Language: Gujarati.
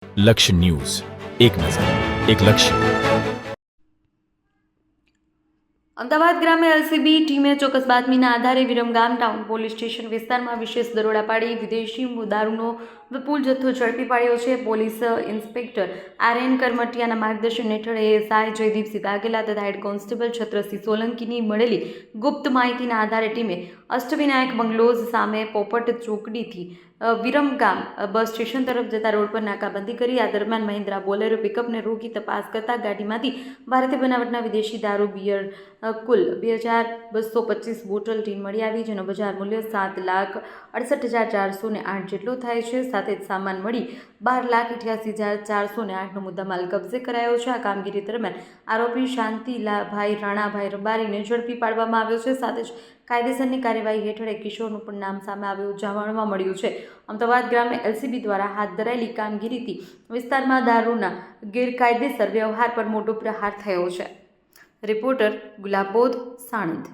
લક્ષ્ય ન્યૂઝ, એક નજર, એક લક્ષ્ય. અમદાવાદ ગ્રામે એલસીબી ટીમે ચોક્કસ બાતમીના આધારે વિરમગામ ટાઉન પોલીસ સ્ટેશન વિસ્તારમાં વિશેષ દરોડા પાડી વિદેશી દારૂનો વિપુલ જથ્થો ઝડપી પાડ્યો છે. Police inspector આર.એન. કરમટિયાના માર્ગદર્શન હેઠળ એએસઆઈ જયદીપસિંહ વાઘેલા તથા હેડ કોન્સ્ટેબલ છત્રસિંહ સોલંકીની મળેલી ગુપ્ત માહિતીના આધારે ટીમે અષ્ટવિનાયક બંગલોઝ સામે પોપટ ચોકડીથી વિરમગામ બસ સ્ટેશન તરફ જતા રોડ પર નાકાબંધી કરી. આ દરમિયાન મહિન્દ્રા બોલેરો પિકઅપને રોકી તપાસ કરતા ગાડીમાંથી ભારતીય બનાવટના વિદેશી દારૂ બિયર કુલ 2225 બોટલ ટીન મળી આવી, જેનો બજાર મૂલ્ય 7,68,408 જેટલો થાય છે. સાથે જ સામાન મળી 12,88,408નો મુદ્દામાલ કબજે કરાયો છે. આ કામગીરી દરમિયાન આરોપી શાંતિભાઈ રાણાભાઈ રબારીને ઝડપી પાડવામાં આવ્યો છે. સાથે જ કાયદેસરની કાર્યવાહી હેઠળ એક કિશોરનું પણ નામ સામે આવ્યું જાણવા મળ્યું છે. અમદાવાદ ગ્રામે એલસીબી દ્વારા હાથ ધરાયેલી કામગીરીથી વિસ્તારમાં દારૂના ગેરકાયદેસર વ્યવહાર પર મોટો પ્રહાર થયો છે. રિપોર્ટર ગુલાબોધ સાણંદ.